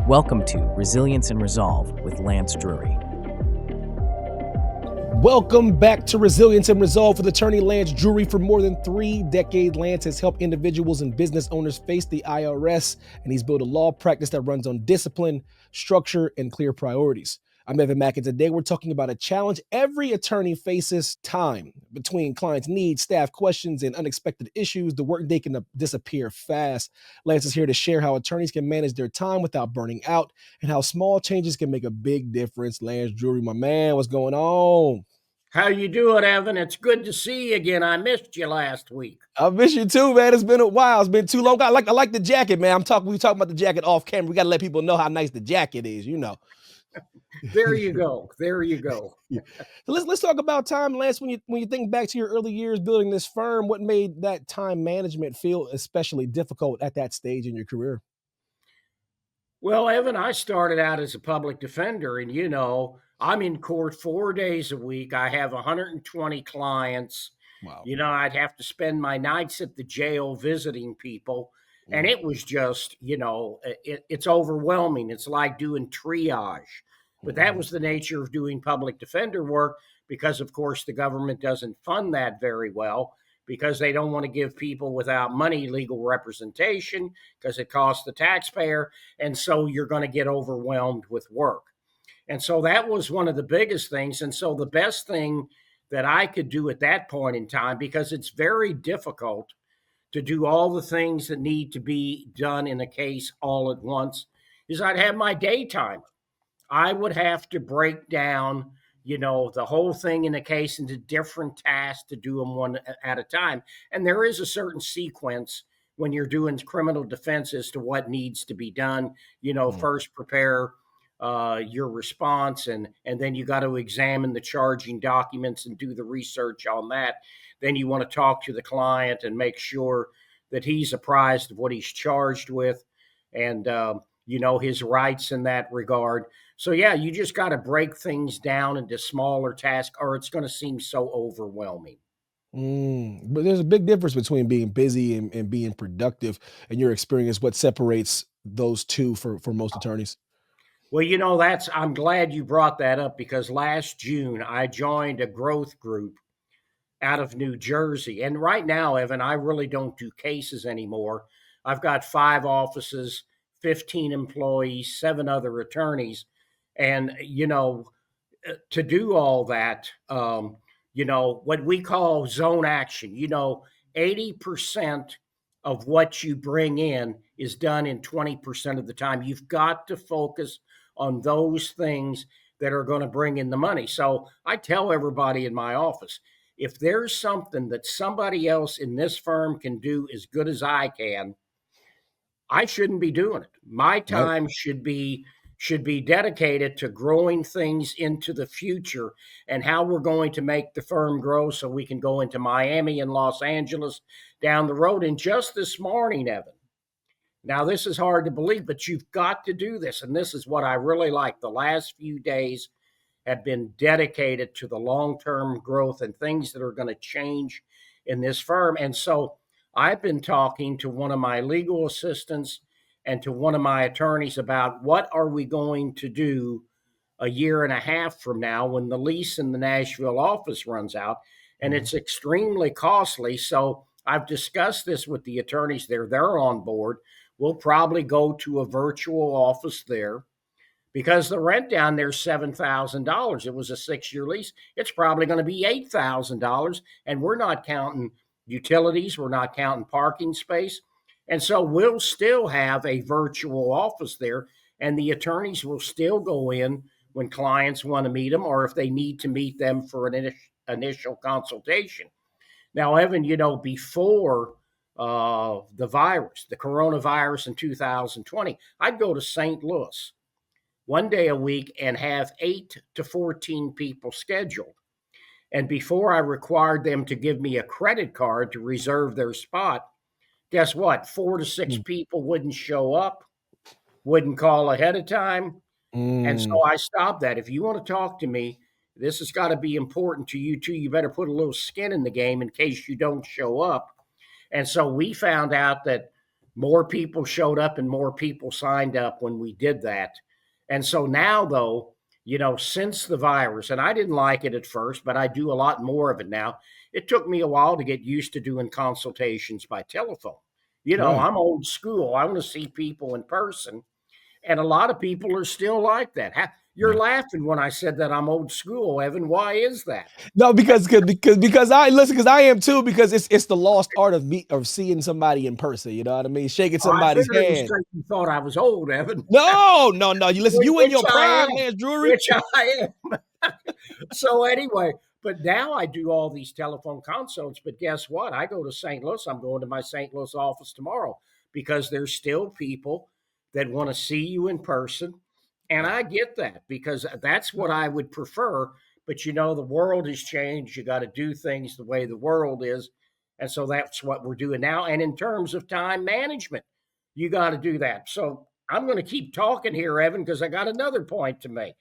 Welcome to Resilience and Resolve with Lance Drury. Welcome back to Resilience and Resolve with attorney Lance Drury. For more than 3 decades, Lance has helped individuals and business owners face the IRS, and he's built a law practice that runs on discipline, structure, and clear priorities. I'm Evan Mack, and today we're talking about a challenge every attorney faces: time. Between clients' needs, staff questions, and unexpected issues, the workday can disappear fast. Lance is here to share how attorneys can manage their time without burning out and how small changes can make a big difference. Lance Drury, my man, what's going on? How you doing, Evan? It's good to see you again. I missed you last week. I miss you too, man. It's been a while. It's been too long. I like the jacket, man. We talking about the jacket off camera. We got to let people know how nice the jacket is, you know. There you go. There you go. Yeah. So let's talk about time, Lance. When you think back to your early years building this firm, what made that time management feel especially difficult at that stage in your career? Well, Evan, I started out as a public defender, and I'm in court 4 days a week. I have 120 clients. Wow. I'd have to spend my nights at the jail visiting people. And it was just, it's overwhelming. It's like doing triage. But that was the nature of doing public defender work because, of course, the government doesn't fund that very well because they don't want to give people without money legal representation because it costs the taxpayer. And so you're going to get overwhelmed with work. And so that was one of the biggest things. And so the best thing that I could do at that point in time, because it's very difficult to do all the things that need to be done in a case all at once, is I'd have my daytime. I would have to break down, the whole thing in a case into different tasks to do them one at a time. And there is a certain sequence when you're doing criminal defense as to what needs to be done. First prepare your response, and then you got to examine the charging documents and do the research on that. Then you want to talk to the client and make sure that he's apprised of what he's charged with and, his rights in that regard. So, yeah, you just got to break things down into smaller tasks or it's going to seem so overwhelming. But there's a big difference between being busy and being productive. In your experience, what separates those two for most attorneys? Well, I'm glad you brought that up because last June I joined a growth group out of New Jersey. And right now, Evan, I really don't do cases anymore. I've got 5 offices, 15 employees, 7 other attorneys. And, to do all that, what we call zone action, 80% of what you bring in is done in 20% of the time. You've got to focus on those things that are going to bring in the money. So I tell everybody in my office, if there's something that somebody else in this firm can do as good as I can, I shouldn't be doing it. My time should be dedicated to growing things into the future and how we're going to make the firm grow so we can go into Miami and Los Angeles down the road. And just this morning, Evan, now this is hard to believe, but you've got to do this. And this is what I really like. The last few days have been dedicated to the long-term growth and things that are going to change in this firm. And so I've been talking to one of my legal assistants and to one of my attorneys about what are we going to do a year and a half from now when the lease in the Nashville office runs out, and it's extremely costly. So I've discussed this with the attorneys there. They're on board. We'll probably go to a virtual office there because the rent down there is $7,000. It was a 6-year lease. It's probably going to be $8,000, and we're not counting utilities. We're not counting parking space. And so we'll still have a virtual office there, and the attorneys will still go in when clients want to meet them or if they need to meet them for an initial consultation. Now, Evan, before the coronavirus in 2020, I'd go to St. Louis 1 day a week and have 8 to 14 people scheduled. And before I required them to give me a credit card to reserve their spot, guess what? 4 to 6 people wouldn't show up, wouldn't call ahead of time. And so I stopped that. If you want to talk to me, this has got to be important to you too. You better put a little skin in the game in case you don't show up. And so we found out that More people showed up and more people signed up when we did that. And so now, though, since the virus, and I didn't like it at first, but I do a lot more of it now. It took me a while to get used to doing consultations by telephone. Right. I'm old school. I want to see people in person. And a lot of people are still like that. You're Yeah. laughing when I said that I'm old school, Evan. Why is that? No, because I listen, because I am too, because it's the lost art of seeing somebody in person. You know what I mean? Shaking Oh, I somebody's figured it was hand. because you thought I was old, Evan. No. You listen, you in Which your I prime, am. Lance Drury. Which I am. So anyway, but now I do all these telephone consults. But guess what? I go to St. Louis. I'm going to my St. Louis office tomorrow because there's still people that want to see you in person. And Yeah. I get that because that's what I would prefer. But the world has changed. You got to do things the way the world is. And so that's what we're doing now. And in terms of time management, you got to do that. So I'm going to keep talking here, Evan, because I got another point to make.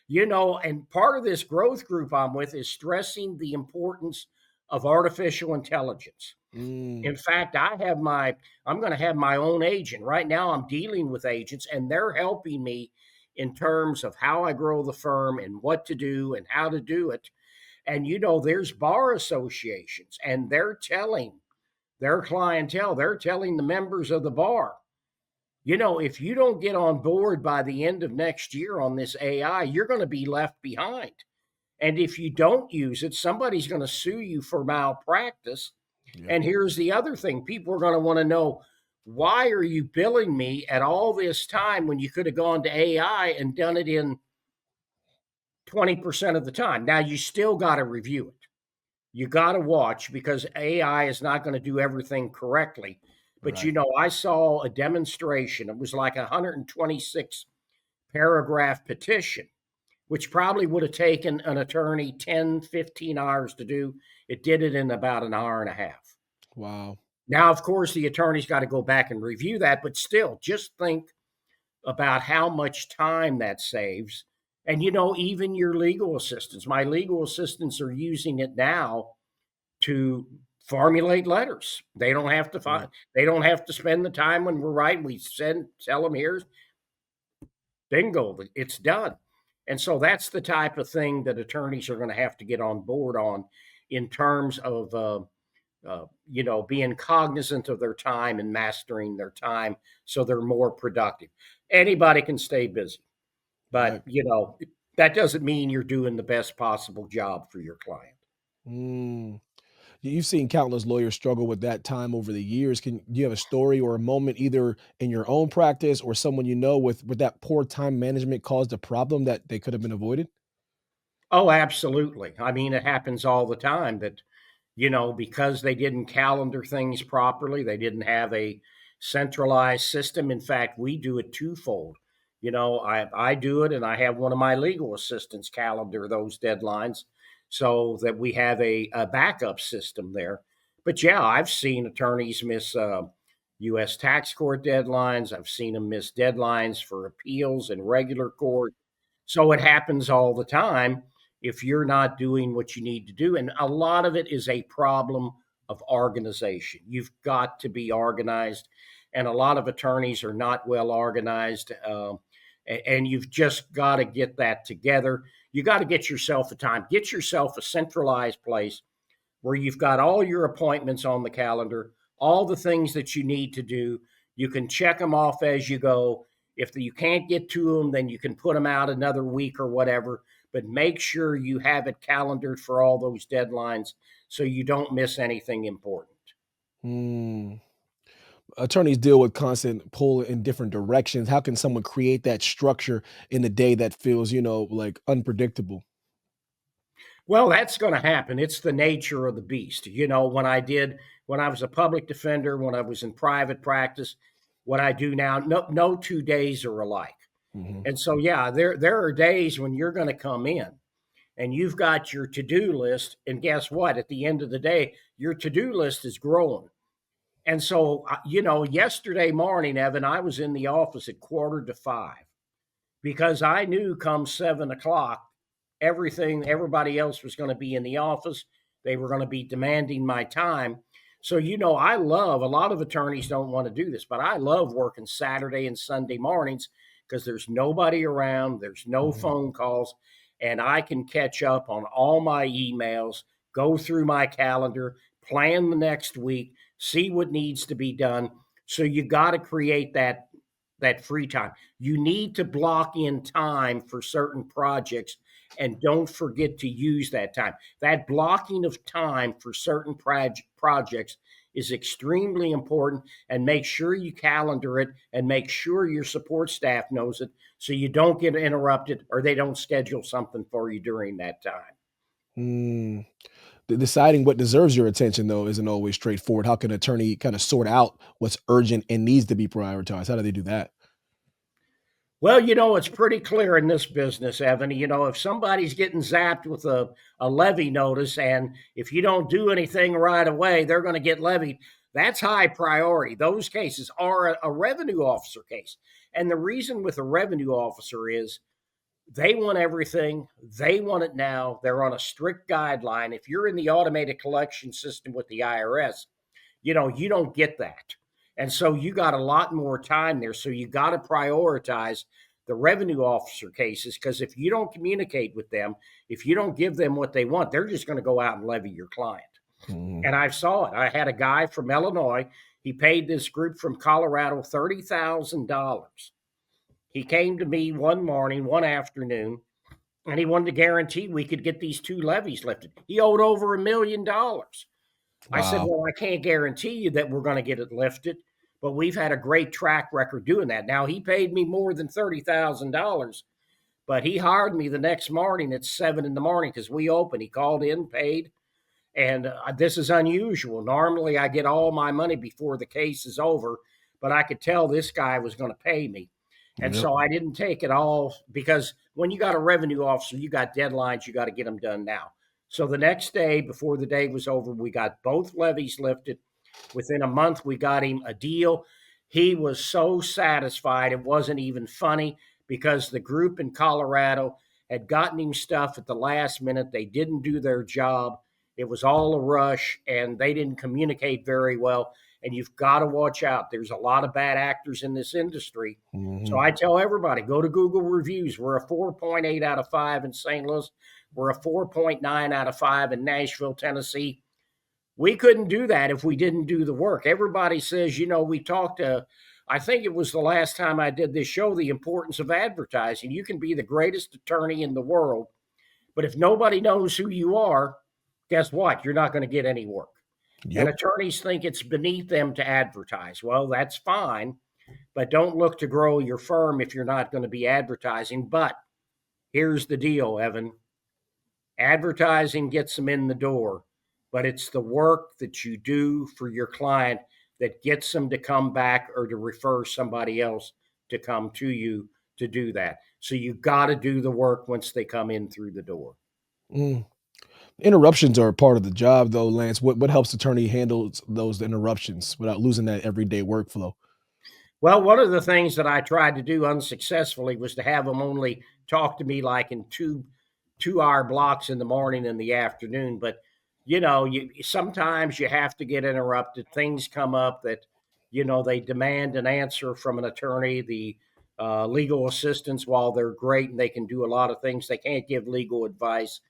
And part of this growth group I'm with is stressing the importance of artificial intelligence. Mm, In fact, I'm going to have my own agent. Right now, I'm dealing with agents, and they're helping me in terms of how I grow the firm and what to do and how to do it. And there's bar associations, and they're telling their clientele, they're telling the members of the bar, if you don't get on board by the end of next year on this AI, you're going to be left behind. And if you don't use it, somebody's going to sue you for malpractice. yeah. And here's the other thing, people are going to want to know, why are you billing me at all this time when you could have gone to AI and done it in 20% of the time? Now, you still got to review it. You got to watch because AI is not going to do everything correctly. But Right. I saw a demonstration. It was like a 126 paragraph petition, which probably would have taken an attorney 10, 15 hours to do. It did it in about an hour and a half. Wow. Now, of course, the attorney's got to go back and review that, but still, just think about how much time that saves. And, even your legal assistants, my legal assistants are using it now to formulate letters. They don't have to Yeah. they don't have to spend the time when we're writing. We tell them, here's bingo, it's done. And so that's the type of thing that attorneys are going to have to get on board on in terms of being cognizant of their time and mastering their time so they're more productive. Anybody can stay busy, but Right. that doesn't mean you're doing the best possible job for your client. Mm. You've seen countless lawyers struggle with that time over the years. Do you have a story or a moment, either in your own practice or someone with that poor time management caused a problem that they could have been avoided? Oh, absolutely. I mean, it happens all the time that, because they didn't calendar things properly, they didn't have a centralized system. In fact, we do it twofold. I do it and I have one of my legal assistants calendar those deadlines so that we have a backup system there. But yeah, I've seen attorneys miss U.S. tax court deadlines. I've seen them miss deadlines for appeals and regular court. So it happens all the time if you're not doing what you need to do. And a lot of it is a problem of organization. You've got to be organized. And a lot of attorneys are not well organized. And you've just got to get that together. You got to get yourself a time, get yourself a centralized place where you've got all your appointments on the calendar, all the things that you need to do. You can check them off as you go. If you can't get to them, then you can put them out another week or whatever. But make sure you have it calendared for all those deadlines so you don't miss anything important. Hmm. Attorneys deal with constant pull in different directions. How can someone create that structure in a day that feels, like unpredictable? Well, that's going to happen. It's the nature of the beast. When I was a public defender, when I was in private practice, what I do now, no 2 days are alike. Hmm. And so, yeah, there are days when you're going to come in and you've got your to-do list. And guess what? At the end of the day, your to-do list is growing. And so, yesterday morning, Evan, I was in the office at 4:45 because I knew come 7 o'clock, everybody else was going to be in the office. They were going to be demanding my time. So, I love a lot of attorneys don't want to do this, but I love working Saturday and Sunday mornings because there's nobody around, there's no Mhm. phone calls, and I can catch up on all my emails, go through my calendar, plan the next week, see what needs to be done. So you got to create that free time. You need to block in time for certain projects and don't forget to use that time. That blocking of time for certain projects is extremely important, and make sure you calendar it and make sure your support staff knows it so you don't get interrupted or they don't schedule something for you during that time. Mm. Deciding what deserves your attention, though, isn't always straightforward. How can an attorney kind of sort out what's urgent and needs to be prioritized? How do they do that? Well, it's pretty clear in this business, Evan. If somebody's getting zapped with a levy notice, and if you don't do anything right away, they're going to get levied. That's high priority. Those cases are a revenue officer case. And the reason with a revenue officer is they want everything, they want it now. They're on a strict guideline. If you're in the automated collection system with the IRS, you don't get that. And so you got a lot more time there. So you got to prioritize the revenue officer cases because if you don't communicate with them, if you don't give them what they want, they're just going to go out and levy your client. Mhm. And I saw it. I had a guy from Illinois. He paid this group from Colorado $30,000. He came to me one morning, one afternoon, and he wanted to guarantee we could get these two levies lifted. He owed over $1 million. I said, Wow. well, I can't guarantee you that we're going to get it lifted, but we've had a great track record doing that. Now, he paid me more than $30,000, but he hired me the next morning at 7 in the morning because we opened. He called in, paid, and this is unusual. Normally, I get all my money before the case is over, but I could tell this guy was going to pay me. And Yep. so I didn't take it all because when you got a revenue officer, you got deadlines, you got to get them done now. So the next day, before the day was over, we got both levies lifted. Within a month, we got him a deal. He was so satisfied, it wasn't even funny because the group in Colorado had gotten him stuff at the last minute. They didn't do their job. It was all a rush and they didn't communicate very well. And you've got to watch out. There's a lot of bad actors in this industry. So Mhm. I tell everybody go to Google reviews. We're a 4.8 out of 5 in St. Louis. We're a 4.9 out of 5 in Nashville, Tennessee. We couldn't do that if we didn't do the work. Everybody says, we talked to, I think it was the last time I did this show, the importance of advertising. You can be the greatest attorney in the world, but if nobody knows who you are, guess what? You're not going to get any work. And Yep. attorneys think it's beneath them to advertise. Well, that's fine, but don't look to grow your firm if you're not going to be advertising. But here's the deal, Evan. Advertising gets them in the door, but it's the work that you do for your client that gets them to come back or to refer somebody else to come to you to do that. So you got to do the work once they come in through the door. Mm. Interruptions are a part of the job, though, Lance. What helps attorney handle those interruptions without losing that everyday workflow? Well, one of the things that I tried to do unsuccessfully was to have them only talk to me like in two hour blocks in the morning and the afternoon. But you sometimes you have to get interrupted. Things come up that they demand an answer from an attorney. The legal assistants, while they're great and they can do a lot of things, they can't give legal advice,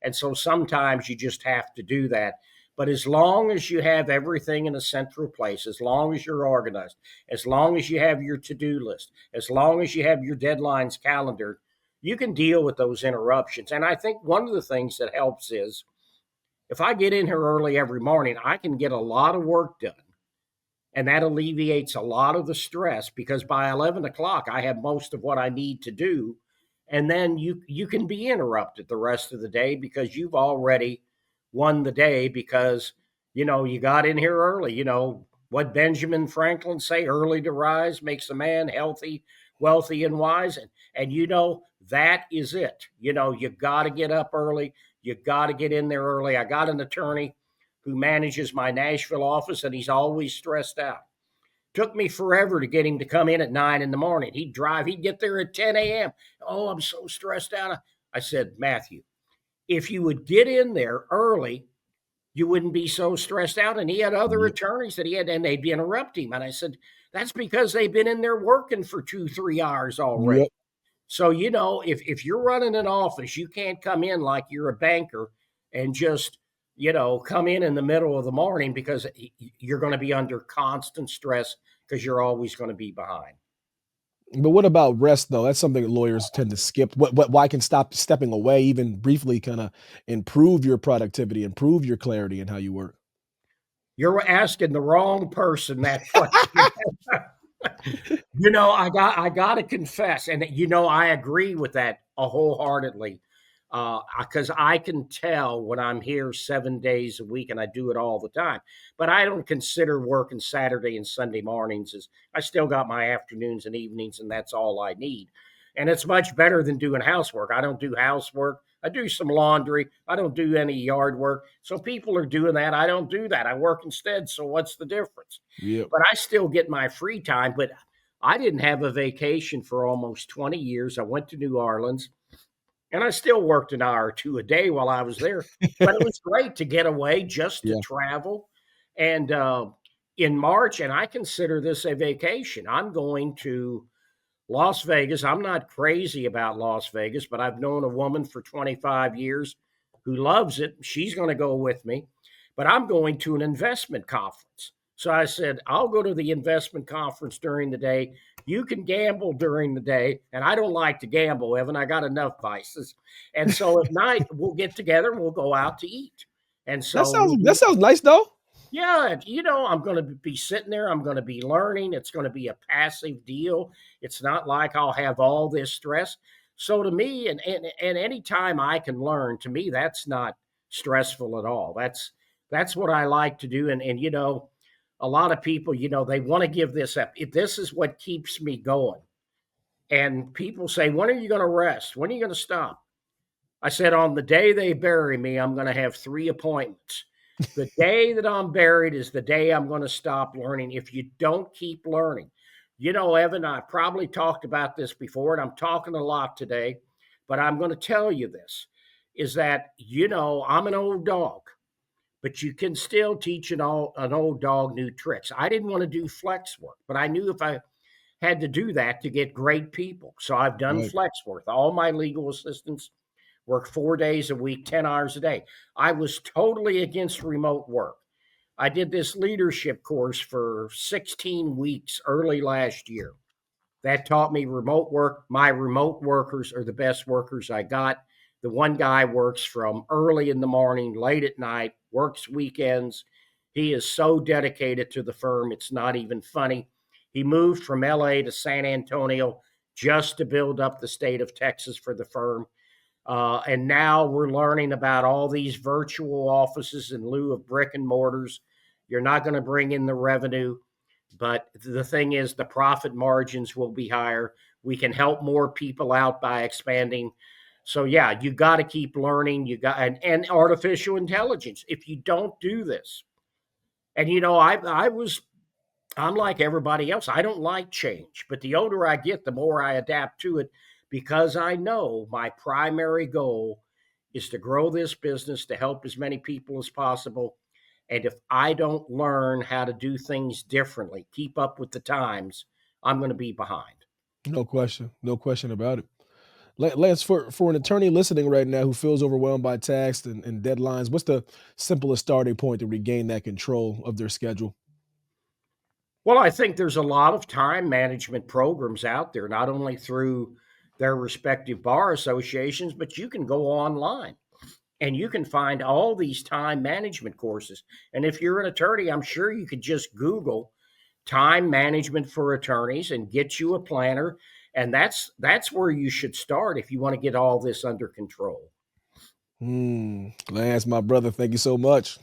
and so sometimes you just have to do that. But as long as you have everything in a central place, as long as you're organized, as long as you have your to-do list, as long as you have your deadlines calendared, you can deal with those interruptions. And I think one of the things that helps is if I get in here early every morning, I can get a lot of work done. And that alleviates a lot of the stress because by 11 o'clock, I have most of what I need to do. And then you can be interrupted the rest of the day because you've already won the day because, you got in here early. What Benjamin Franklin say, early to rise makes a man healthy, wealthy, and wise. And that is it. You got to get up early. You got to get in there early. I got an attorney who manages my Nashville office, and he's always stressed out. Took me forever to get him to come in at 9 in the morning. He'd get there at 10 a.m. Oh, I'm so stressed out. I said, Matthew, if you would get in there early, you wouldn't be so stressed out. And he had other Yep. attorneys that he had, and they'd interrupt him. And I said, that's because they've been in there working for 2, 3 hours already. Yep. So, if you're running an office, you can't come in like you're a banker and just, come in the middle of the morning, because you're going to be under constant stress because you're always going to be behind. But what about rest though? That's something that lawyers tend to skip. Why can stop stepping away even briefly kind of improve your productivity, improve your clarity in how you work? You're asking the wrong person that question. I got to confess, and I agree with that wholeheartedly, because I can tell when I'm here 7 days a week, and I do it all the time. But I don't consider working Saturday and Sunday mornings as I still got my afternoons and evenings, and that's all I need. And it's much better than doing housework. I don't do housework. I do some laundry. I don't do any yard work. So people are doing that. I don't do that. I work instead. So what's the difference? Yep. But I still get my free time. But I didn't have a vacation for almost 20 years. I went to New Orleans, and I still worked an hour or two a day while I was there. But it was great to get away, just to Yeah. travel. And in March, and I consider this a vacation, I'm going to Las Vegas. I'm not crazy about Las Vegas, but I've known a woman for 25 years who loves it. She's going to go with me, but I'm going to an investment conference. So I said, I'll go to the investment conference during the day. You can gamble during the day. And I don't like to gamble, Evan. I got enough vices. And so at night, we'll get together and we'll go out to eat. And so That sounds nice though. yeah, I'm going to be sitting there. I'm going to be learning. It's going to be a passive deal. It's not like I'll have all this stress. So to me, and any time I can learn, to me, that's not stressful at all. That's what I like to do. And a lot of people, they want to give this up. This is what keeps me going. And people say, when are you going to rest? When are you going to stop? I said, on the day they bury me, I'm going to have 3 appointments. The day that I'm buried is the day I'm going to stop learning. If you don't keep learning, Evan, I probably talked about this before, and I'm talking a lot today, but I'm going to tell you this, is that, I'm an old dog, but you can still teach an old dog new tricks. I didn't want to do flex work, but I knew if I had to do that to get great people. So I've done Right. flex work. All my legal assistants work 4 days a week, 10 hours a day. I was totally against remote work. I did this leadership course for 16 weeks early last year. That taught me remote work. My remote workers are the best workers I got. The one guy works from early in the morning, late at night, works weekends. He is so dedicated to the firm, it's not even funny. He moved from LA to San Antonio just to build up the state of Texas for the firm. And now we're learning about all these virtual offices in lieu of brick and mortars. You're not going to bring in the revenue, but the thing is, the profit margins will be higher. We can help more people out by expanding. So yeah, you got to keep learning. You got and artificial intelligence. If you don't do this, and I'm like everybody else. I don't like change, but the older I get, the more I adapt to it, because I know my primary goal is to grow this business, to help as many people as possible. And if I don't learn how to do things differently, keep up with the times, I'm going to be behind. No question. No question about it. Lance, for an attorney listening right now who feels overwhelmed by tasks and deadlines, what's the simplest starting point to regain that control of their schedule? Well, I think there's a lot of time management programs out there, not only through their respective bar associations, but you can go online and you can find all these time management courses. And if you're an attorney, I'm sure you could just Google time management for attorneys and get you a planner. And that's where you should start if you want to get all this under control. Lance, my brother, thank you so much.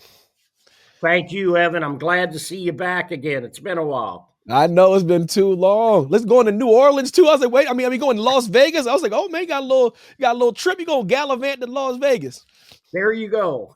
Thank you, Evan. I'm glad to see you back again. It's been a while. I know it's been too long. Let's go into New Orleans too. I was like, wait, I mean, going to Las Vegas. I was like, oh man, got a little trip. You gonna gallivant to Las Vegas? There you go.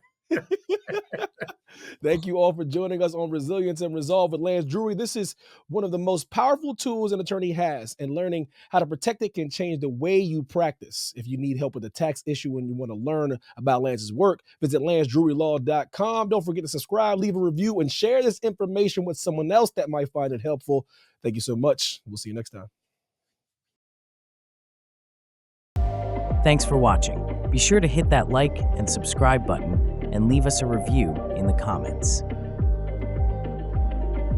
Thank you all for joining us on Resilience and Resolve with Lance Drury. This is one of the most powerful tools an attorney has, and learning how to protect it can change the way you practice. If you need help with a tax issue and you want to learn about Lance's work, visit lancedrurylaw.com. Don't forget to subscribe, leave a review, and share this information with someone else that might find it helpful. Thank you so much. We'll see you next time. Thanks for watching. Be sure to hit that like and subscribe button and leave us a review in the comments.